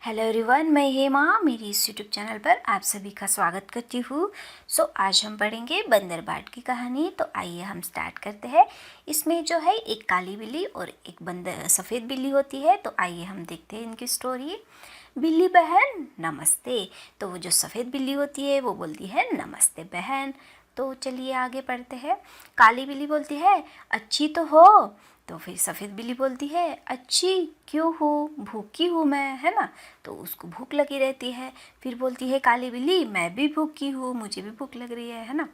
Hello everyone, मैं हेमा मेरी इस यूट्यूब चैनल पर आप सभी का स्वागत करती हूँ। आज हम पढ़ेंगे बंदर बाट की कहानी। तो आइए हम स्टार्ट करते हैं। इसमें जो है एक काली बिल्ली और एक बंदर सफ़ेद बिल्ली होती है। तो आइए हम देखते हैं इनकी स्टोरी। बिल्ली बहन नमस्ते। तो वो जो सफ़ेद बिल्ली होती है वो बोलती है नमस्ते बहन। तो चलिए आगे पढ़ते हैं। काली बिल्ली बोलती है अच्छी तो हो। तो फिर सफ़ेद बिल्ली बोलती है अच्छी क्यों हूँ, भूखी हूँ मैं, है ना। तो उसको भूख लगी रहती है। फिर बोलती है काली बिल्ली मैं भी भूखी हूँ, मुझे भी भूख लग रही है ना।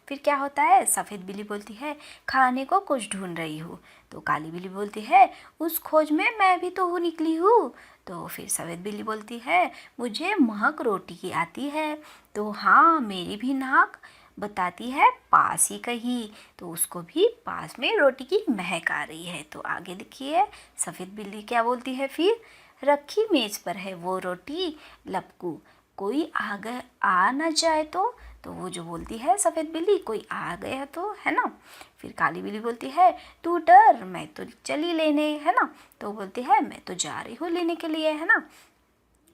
फिर क्या होता है, सफ़ेद बिल्ली बोलती है खाने को कुछ ढूंढ रही हूँ। तो काली बिल्ली बोलती है उस खोज में मैं भी तो निकली हूँ। तो फिर सफ़ेद बिल्ली बोलती है मुझे महक रोटी की आती है। तो हाँ, मेरी भी नाक बताती है पास ही कहीं। तो उसको भी पास में रोटी की महक आ रही है। तो आगे देखिए सफ़ेद बिल्ली क्या बोलती है फिर, रखी मेज पर है वो रोटी लपकू, कोई आ न जाए तो वो जो बोलती है सफ़ेद बिल्ली कोई आ गया तो, है ना। फिर काली बिल्ली बोलती है तू डर, मैं तो चली लेने, है ना। तो बोलती है मैं तो जा रही हूँ लेने के लिए, है ना।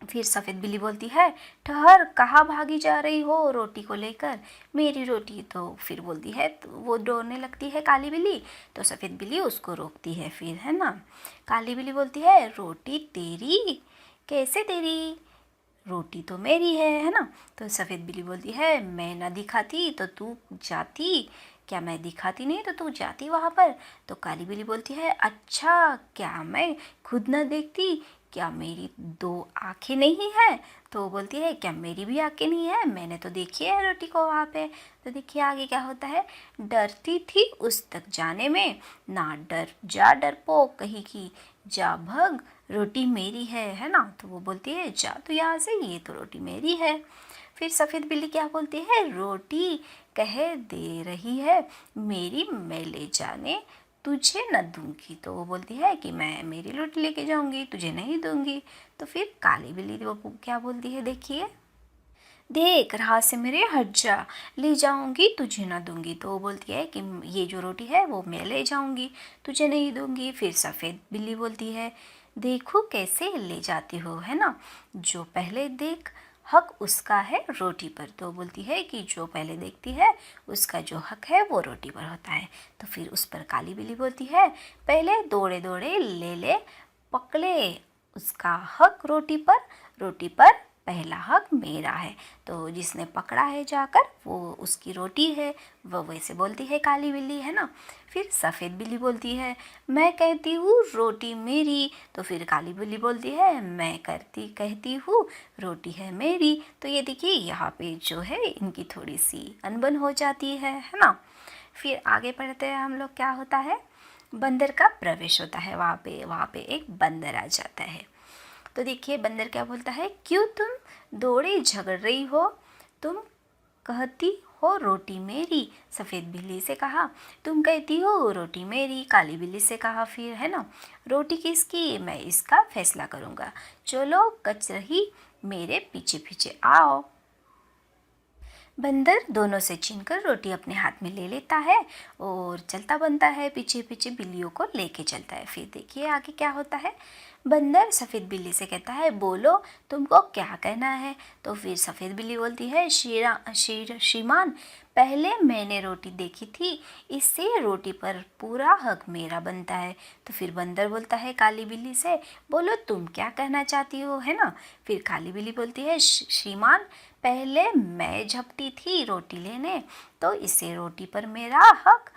फिर सफ़ेद बिल्ली बोलती है ठहर, कहाँ भागी जा रही हो रोटी को लेकर, मेरी रोटी। तो फिर बोलती है, तो वो डरने लगती है काली बिल्ली। तो सफ़ेद बिल्ली उसको रोकती है फिर, है ना। काली बिल्ली बोलती है रोटी तेरी, कैसे तेरी, रोटी तो मेरी है ना। तो सफ़ेद बिल्ली बोलती है मैं ना दिखाती तो तू जाती, क्या मैं दिखाती नहीं तो तू जाती वहाँ पर। तो काली बिल्ली बोलती है अच्छा, क्या मैं खुद ना देखती, क्या मेरी दो आँखें नहीं है। तो वो बोलती है क्या मेरी भी आँखें नहीं है, मैंने तो देखी है रोटी को वहाँ पे। तो देखिए आगे क्या होता है, डरती थी उस तक जाने में, ना डर जा डरपोक कहीं की, जा भग रोटी मेरी है ना। तो वो बोलती है जा तो यहाँ से, ये तो रोटी मेरी है। फिर सफ़ेद बिल्ली क्या बोलती है, रोटी कह दे रही है मेरी, मैं ले जाने तुझे न दूंगी। तो वो बोलती है कि मैं मेरी रोटी लेके जाऊंगी, तुझे नहीं दूंगी। तो फिर काली बिल्ली वो क्या बोलती है, देखिए देख राह से मेरे हट जा, ले जाऊंगी तुझे ना दूंगी। तो वो बोलती है कि ये जो रोटी है वो मैं ले जाऊंगी, तुझे नहीं दूंगी। फिर सफ़ेद बिल्ली बोलती है देखो कैसे ले जाती हो, है ना, जो पहले देख हक उसका है रोटी पर। तो बोलती है कि जो पहले देखती है उसका जो हक है वो रोटी पर होता है। तो फिर उस पर काली बिल्ली बोलती है पहले दौड़े दौड़े ले ले पकड़े उसका हक रोटी पर पहला हक मेरा है। तो जिसने पकड़ा है जाकर वो उसकी रोटी है, वो वैसे बोलती है काली बिल्ली, है ना। फिर सफ़ेद बिल्ली बोलती है मैं कहती हूँ रोटी मेरी। तो फिर काली बिल्ली बोलती है मैं कहती हूँ रोटी है मेरी। तो ये देखिए यहाँ पे जो है इनकी थोड़ी सी अनबन हो जाती है ना। फिर आगे बढ़ते हैं हम लोग, क्या होता है, बंदर का प्रवेश होता है वहाँ पे एक बंदर आ जाता है। तो देखिए बंदर क्या बोलता है, क्यों तुम दौड़े झगड़ रही हो, तुम कहती हो रोटी मेरी। सफ़ेद बिल्ली से कहा तुम कहती हो रोटी मेरी। काली बिल्ली से कहा फिर, है ना, रोटी किसकी, मैं इसका फैसला करूँगा, चलो कच रही मेरे पीछे पीछे आओ। बंदर दोनों से छीनकर रोटी अपने हाथ में ले लेता है और चलता बनता है, पीछे पीछे बिल्लियों को लेके चलता है। फिर देखिए आगे क्या होता है, बंदर सफ़ेद बिल्ली से कहता है बोलो तुमको क्या कहना है। तो फिर सफ़ेद बिल्ली बोलती है श्रीमान, पहले मैंने रोटी देखी थी, इससे रोटी पर पूरा हक मेरा बनता है। तो फिर बंदर बोलता है काली बिल्ली से बोलो तुम क्या कहना चाहती हो, है ना। फिर काली बिल्ली बोलती है श्रीमान, पहले मैं झपटी थी रोटी लेने, तो इससे रोटी पर मेरा हक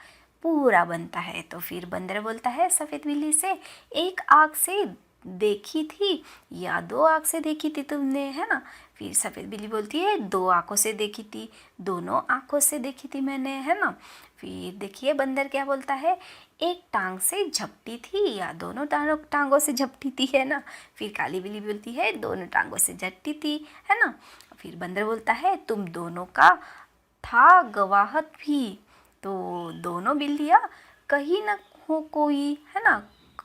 पूरा बनता है। तो फिर बंदर बोलता है सफ़ेद बिल्ली से एक आँख से देखी थी या दो आँख से देखी थी तुमने, है ना। फिर सफ़ेद बिल्ली बोलती है दो आँखों से देखी थी, दोनों आँखों से देखी थी मैंने, है ना। फिर देखिए बंदर क्या बोलता है, एक टांग से झपटी थी या दोनों टांगों से झपटी थी, है ना। फिर काली बिल्ली बोलती है दोनों टांगों से झपटी थी, है ना। फिर बंदर बोलता है तुम दोनों का था गवाहत भी। तो दोनों बिल्लियाँ कहीं ना हो कोई, है ना,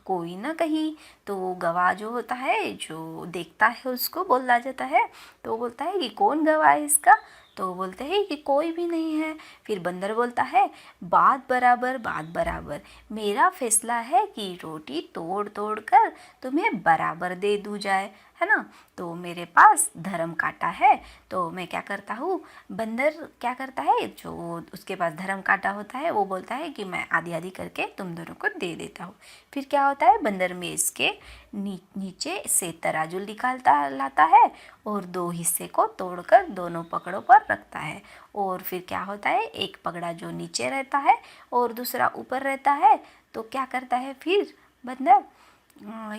कोई ना कहीं। तो गवाह जो होता है, जो देखता है उसको बोला जाता है। तो वो बोलता है कि कौन गवाह है इसका। तो वो बोलते हैं कि कोई भी नहीं है। फिर बंदर बोलता है बात बराबर, मेरा फैसला है कि रोटी तोड़ तोड़ कर तुम्हें बराबर दे दूँ जाए, है ना। तो मेरे पास धर्म कांटा है, तो मैं क्या करता हूँ, बंदर क्या करता है, जो उसके पास धर्म कांटा होता है वो बोलता है कि मैं आधी आधी करके तुम दोनों को दे देता हूँ। फिर क्या होता है, बंदर मेज़ के नीचे से तराजू निकालता लाता है और दो हिस्से को तोड़कर दोनों पकड़ों पर रखता है। और फिर क्या होता है, एक पगड़ा जो नीचे रहता है और दूसरा ऊपर रहता है, तो क्या करता है फिर बंदर,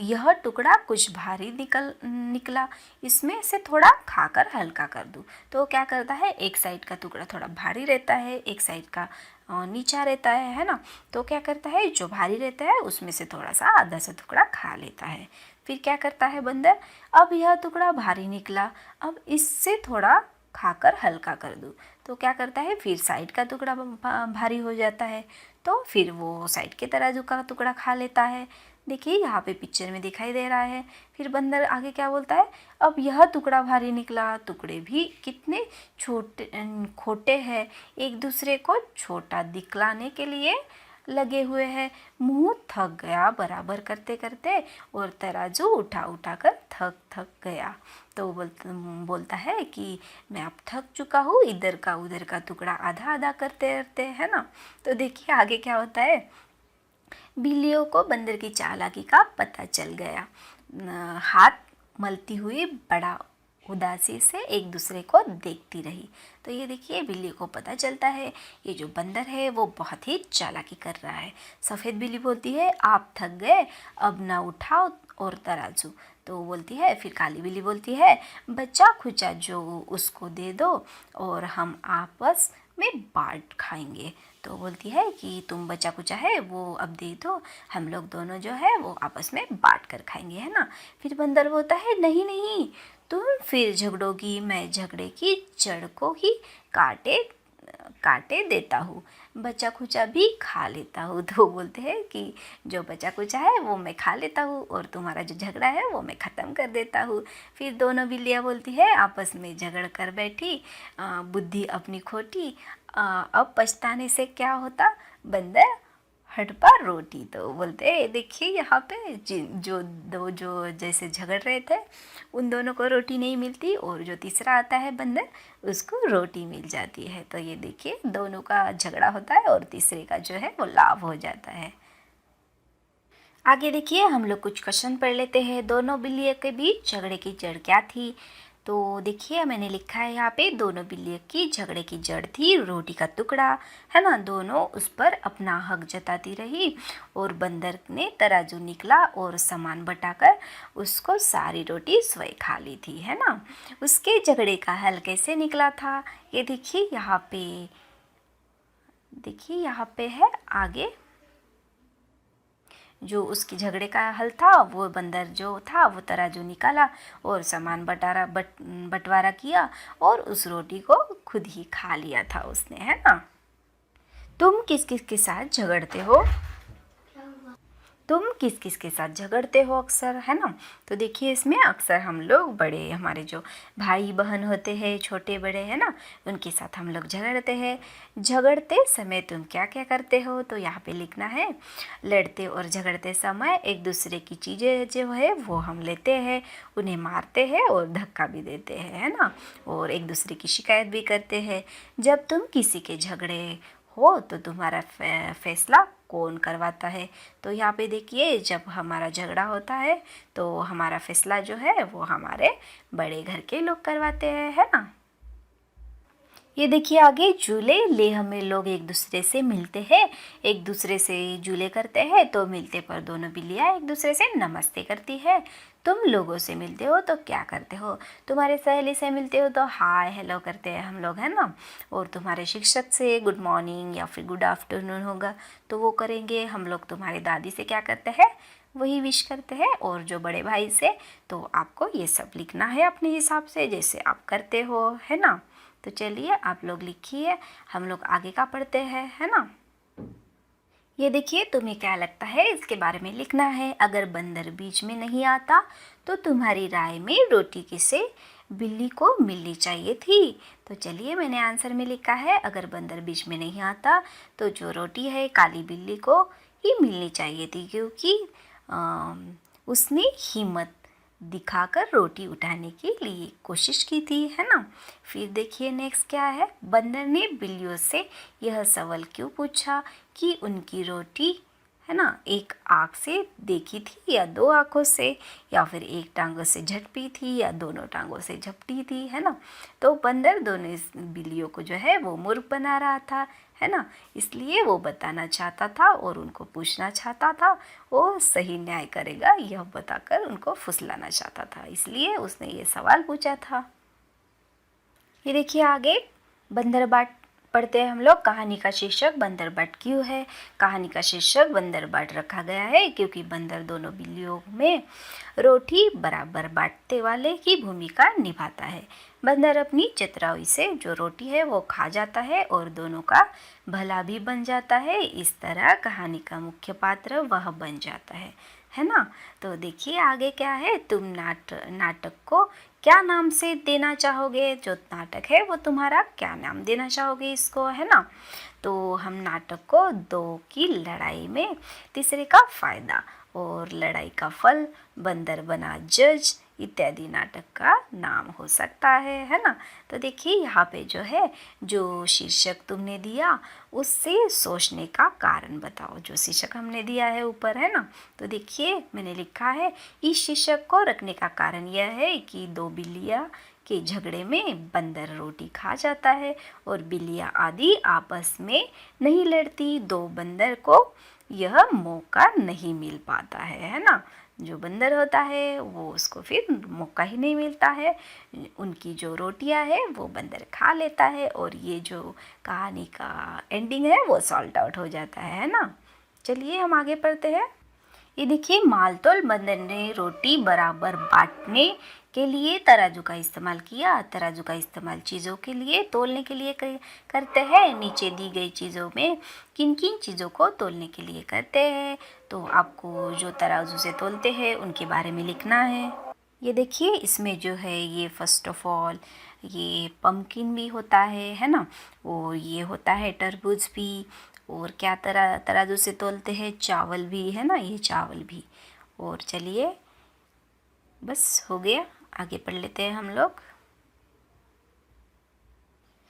यह टुकड़ा कुछ भारी निकला, इसमें से थोड़ा खाकर हल्का कर दूँ। तो क्या करता है, एक साइड का टुकड़ा थोड़ा भारी रहता है, एक साइड का नीचा रहता है ना। तो क्या करता है, जो भारी रहता है उसमें से थोड़ा सा आधा सा टुकड़ा खा लेता है। फिर क्या करता है बंदर, अब यह टुकड़ा भारी निकला, अब इससे थोड़ा खाकर हल्का कर दूँ। तो क्या करता है, फिर साइड का टुकड़ा भारी हो जाता है, तो फिर वो साइड के तराजू का टुकड़ा खा लेता है। देखिए यहाँ पे पिक्चर में दिखाई दे रहा है। फिर बंदर आगे क्या बोलता है, अब यह टुकड़ा भारी निकला, टुकड़े भी कितने छोटे खोटे हैं, एक दूसरे को छोटा दिखलाने के लिए लगे हुए हैं। मुंह थक गया बराबर करते करते और तराजू उठा उठा कर थक थक गया। तो बोलता है कि मैं अब थक चुका हूँ, इधर का उधर का टुकड़ा आधा आधा करते करते, है ना। तो देखिए आगे क्या होता है, बिल्लियों को बंदर की चालाकी का पता चल गया। हाथ मलती हुई बड़ा उदासी से एक दूसरे को देखती रही। तो ये देखिए बिल्ली को पता चलता है ये जो बंदर है वो बहुत ही चालाकी कर रहा है। सफ़ेद बिल्ली बोलती है, आप थक गए, अब ना उठाओ और तराजू। तो वो बोलती है, फिर काली बिल्ली बोलती है, बच्चा खुचा जो उसको दे दो और हम आपस में बांट खाएंगे। तो बोलती है कि तुम बचा कुचा है वो अब दे दो, हम लोग दोनों जो है वो आपस में बांट कर खाएंगे, है ना। फिर बंदर बोलता है, नहीं नहीं, तुम फिर झगड़ोगी, मैं झगड़े की जड़ को ही काटे काटे देता हूँ, बचा खुचा भी खा लेता हूँ। तो बोलते हैं कि जो बचा खुचा है वो मैं खा लेता हूँ और तुम्हारा जो झगड़ा है वो मैं ख़त्म कर देता हूँ। फिर दोनों बिल्लियाँ बोलती है, आपस में झगड़ कर बैठी, बुद्धि अपनी खोटी, अब पछताने से क्या होता, बंदर हट पर रोटी। तो बोलते हैं, देखिए यहाँ पे जो दो जो जैसे झगड़ रहे थे उन दोनों को रोटी नहीं मिलती और जो तीसरा आता है बंदर उसको रोटी मिल जाती है। तो ये देखिए दोनों का झगड़ा होता है और तीसरे का जो है वो लाभ हो जाता है। आगे देखिए हम लोग कुछ क्वेश्चन पढ़ लेते हैं। दोनों बिल्लियों के बीच झगड़े की जड़ क्या थी। तो देखिए मैंने लिखा है यहाँ पे, दोनों बिल्लियों की झगड़े की जड़ थी रोटी का टुकड़ा, है ना। दोनों उस पर अपना हक जताती रही और बंदर ने तराजू निकला और सामान बटाकर उसको सारी रोटी स्वयं खा ली थी, है ना। उसके झगड़े का हल कैसे निकला था, ये देखिए यहाँ पे, देखिए यहाँ पे है आगे, जो उसकी झगड़े का हल था वो बंदर जो था वो तराजू निकाला और सामान बंटवारा किया और उस रोटी को खुद ही खा लिया था उसने, है ना। तुम किस किस के साथ झगड़ते हो, तुम किस किस के साथ झगड़ते हो अक्सर, है ना। तो देखिए इसमें अक्सर हम लोग बड़े, हमारे जो भाई बहन होते हैं छोटे बड़े, है ना, उनके साथ हम लोग झगड़ते हैं। झगड़ते समय तुम क्या क्या करते हो, तो यहाँ पे लिखना है, लड़ते और झगड़ते समय एक दूसरे की चीज़ें जो है वो हम लेते हैं, उन्हें मारते हैं और धक्का भी देते हैं, है ना, और एक दूसरे की शिकायत भी करते हैं। जब तुम किसी के झगड़े हो तो तुम्हारा फैसला कौन करवाता है। तो यहाँ पे देखिए जब हमारा झगड़ा होता है तो हमारा फैसला जो है वो हमारे बड़े घर के लोग करवाते हैं, है ना। ये देखिए आगे, जूले लेह में लोग एक दूसरे से मिलते हैं, एक दूसरे से जूले करते हैं, तो मिलते पर दोनों बिल्लियाँ एक दूसरे से नमस्ते करती है। तुम लोगों से मिलते हो तो क्या करते हो, तुम्हारे सहेली से मिलते हो तो हाय हेलो करते हैं हम लोग, है ना। और तुम्हारे शिक्षक से गुड मॉर्निंग या फिर गुड आफ्टरनून होगा तो वो करेंगे हम लोग। तुम्हारी दादी से क्या करते हैं, वही विश करते हैं। और जो बड़े भाई से, तो आपको ये सब लिखना है अपने हिसाब से जैसे आप करते हो, है ना। तो चलिए आप लोग लिखिए, हम लोग आगे का पढ़ते हैं, है ना। ये देखिए तुम्हें क्या लगता है इसके बारे में लिखना है। अगर बंदर बीच में नहीं आता तो तुम्हारी राय में रोटी किसे बिल्ली को मिलनी चाहिए थी। तो चलिए मैंने आंसर में लिखा है, अगर बंदर बीच में नहीं आता तो जो रोटी है काली बिल्ली को ही मिलनी चाहिए थी, क्योंकि उसने हिम्मत दिखाकर रोटी उठाने के लिए कोशिश की थी, है ना। फिर देखिए नेक्स्ट क्या है, बंदर ने बिल्लियों से यह सवाल क्यों पूछा कि उनकी रोटी, है ना, एक आँख से देखी थी या दो आँखों से, या फिर एक टांगों से झपटी थी या दोनों टांगों से झपटी थी, है ना। तो बंदर दोनों बिल्लियों को जो है वो मूर्ख बना रहा था, है ना। इसलिए वो बताना चाहता था और उनको पूछना चाहता था, वो सही न्याय करेगा यह बताकर उनको फुसलाना चाहता था, इसलिए उसने ये सवाल पूछा था। ये देखिए आगे बंदर बाट पढ़ते हैं हम लोग। कहानी का शीर्षक बंदर बाट क्यों है। कहानी का शीर्षक बंदर बाट रखा गया है क्योंकि बंदर दोनों बिल्लियों में रोटी बराबर बांटते वाले की भूमिका निभाता है। बंदर अपनी चतुराई से जो रोटी है वो खा जाता है और दोनों का भला भी बन जाता है। इस तरह कहानी का मुख्य पात्र वह बन जाता है ना। तो देखिए आगे क्या है, तुम नाटक को क्या नाम से देना चाहोगे। जो नाटक है वो तुम्हारा क्या नाम देना चाहोगे इसको, है ना। तो हम नाटक को दो की लड़ाई में तीसरे का फायदा और लड़ाई का फल, बंदर बना जज इत्यादि नाटक का नाम हो सकता है ना। तो देखिए यहाँ पे जो है, जो शीर्षक तुमने दिया उससे सोचने का कारण बताओ। जो शीर्षक हमने दिया है ऊपर, है ना, तो देखिए मैंने लिखा है, इस शीर्षक को रखने का कारण यह है कि दो बिल्लियाँ के झगड़े में बंदर रोटी खा जाता है और बिल्लियाँ आदि आपस में नहीं लड़ती। दो बंदर को यह मौका नहीं मिल पाता है ना। जो बंदर होता है वो उसको फिर मौका ही नहीं मिलता है, उनकी जो रोटियां है वो बंदर खा लेता है और ये जो कहानी का एंडिंग है वो सॉल्ट आउट हो जाता है ना। चलिए हम आगे पढ़ते हैं। ये देखिए, मालतोल बंदर ने रोटी बराबर बांटने के लिए तराजू का इस्तेमाल किया। तराजू का इस्तेमाल चीज़ों के लिए तोलने के लिए करते हैं। नीचे दी गई चीज़ों में किन किन चीज़ों को तोलने के लिए करते हैं, तो आपको जो तराजू से तोलते हैं उनके बारे में लिखना है। ये देखिए इसमें जो है, ये फर्स्ट ऑफ ऑल ये पम्पकिन भी होता है ना, और ये होता है तरबूज भी, और क्या तराजू से तोलते हैं, चावल भी, है ना, ये चावल भी। और चलिए बस हो गया, आगे पढ़ लेते हैं हम लोग।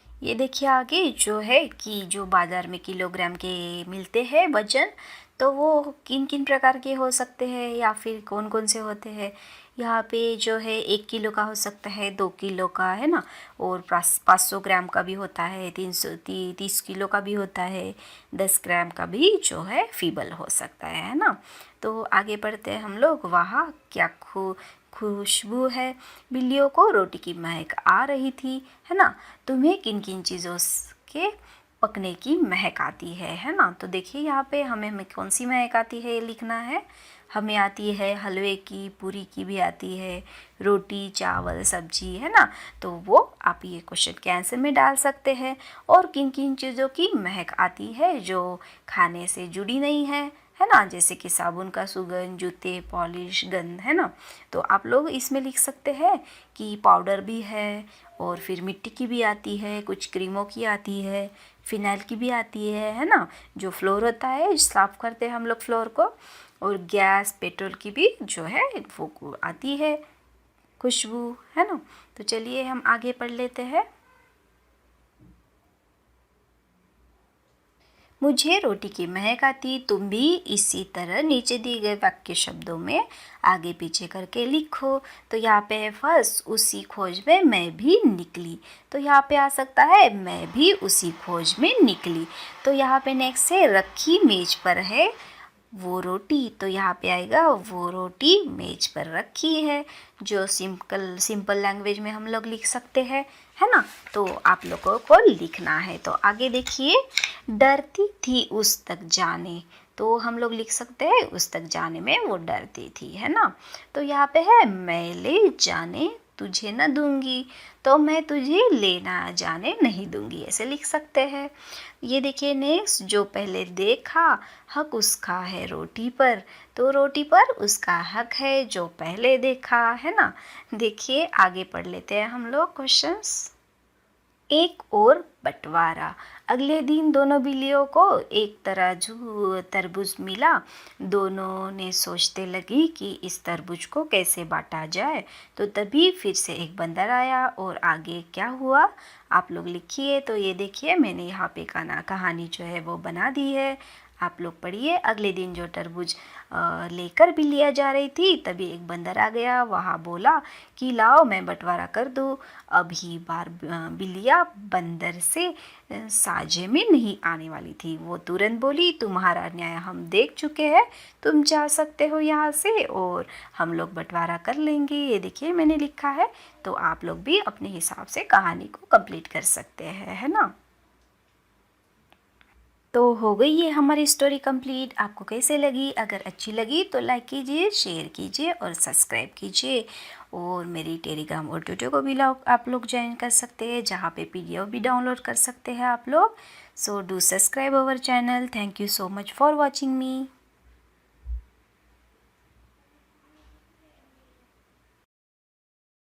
ये देखिए आगे जो है कि जो बाज़ार में किलोग्राम के मिलते हैं वजन, तो वो किन किन प्रकार के हो सकते हैं या फिर कौन कौन से होते हैं। यहाँ पे जो है 1 किलो का हो सकता है, 2 किलो का, है ना, और 500 ग्राम का भी होता है, 330 किलो का भी होता है, 10 ग्राम का भी जो है फीबल हो सकता है ना। तो आगे बढ़ते हैं हम लोग। वहाँ क्या खुशबू है, बिल्लियों को रोटी की महक आ रही थी, है ना। तुम्हें किन किन चीज़ों के पकने की महक आती है ना। तो देखिए यहाँ पे हमें कौन सी महक आती है ये लिखना है। हमें आती है हलवे की, पूरी की भी आती है, रोटी, चावल, सब्जी, है ना। तो वो आप ये क्वेश्चन के आंसर में डाल सकते हैं। और किन किन चीज़ों की महक आती है जो खाने से जुड़ी नहीं है ना, जैसे कि साबुन का सुगंध, जूते पॉलिश, गंध, है ना। तो आप लोग इसमें लिख सकते हैं कि पाउडर भी है, और फिर मिट्टी की भी आती है, कुछ क्रीमों की आती है, फिनाइल की भी आती है ना, जो फ्लोर होता है, साफ़ करते हैं हम लोग फ्लोर को। और गैस, पेट्रोल की भी जो है वो आती है खुशबू, है ना। तो चलिए हम आगे पढ़ लेते हैं। मुझे रोटी की महक आती, तुम भी इसी तरह नीचे दिए गए वाक्य शब्दों में आगे पीछे करके लिखो। तो यहाँ पे है फर्स्ट, उसी खोज में मैं भी निकली। तो यहाँ पे आ सकता है मैं भी उसी खोज में निकली। तो यहाँ पे नेक्स्ट है, रखी मेज पर है वो रोटी। तो यहाँ पे आएगा वो रोटी मेज पर रखी है, जो सिंपल लैंग्वेज में हम लोग लिख सकते हैं, है ना। तो आप लोगों को लिखना है। तो आगे देखिए, डरती थी उस तक जाने। तो हम लोग लिख सकते हैं उस तक जाने में वो डरती थी, है ना। तो यहाँ पे है, मैं ले जाने तुझे न दूंगी। तो मैं तुझे लेना जाने नहीं दूंगी, ऐसे लिख सकते हैं। ये देखिए नेक्स्ट, जो पहले देखा हक उसका है रोटी पर। तो रोटी पर उसका हक है जो पहले देखा, है ना। देखिए आगे पढ़ लेते हैं हम लोग क्वेश्चंस। एक और बंटवारा। अगले दिन दोनों बिल्लियों को एक तराजू तरबूज मिला। दोनों ने सोचते लगी कि इस तरबूज को कैसे बांटा जाए। तो तभी फिर से एक बंदर आया और आगे क्या हुआ आप लोग लिखिए। तो ये देखिए मैंने यहाँ पे कहानी जो है वो बना दी है, आप लोग पढ़िए। अगले दिन जो तरबूज लेकर बिल्लियाँ जा रही थी तभी एक बंदर आ गया। वहाँ बोला कि लाओ मैं बंटवारा कर दूँ। अभी बार बिल्लियाँ बंदर से साझे में नहीं आने वाली थी। वो तुरंत बोली तुम्हारा न्याय हम देख चुके हैं, तुम जा सकते हो यहाँ से और हम लोग बंटवारा कर लेंगे। ये देखिए मैंने लिखा है, तो आप लोग भी अपने हिसाब से कहानी को कंप्लीट कर सकते हैं, है ना। तो हो गई ये हमारी स्टोरी कंप्लीट। आपको कैसे लगी? अगर अच्छी लगी तो लाइक कीजिए, शेयर कीजिए और सब्सक्राइब कीजिए। और मेरी टेलीग्राम और ट्विटर को भी आप लोग ज्वाइन कर सकते हैं, जहाँ पे PDF भी डाउनलोड कर सकते हैं आप लोग। So do subscribe our channel. Thank you so much for watching me.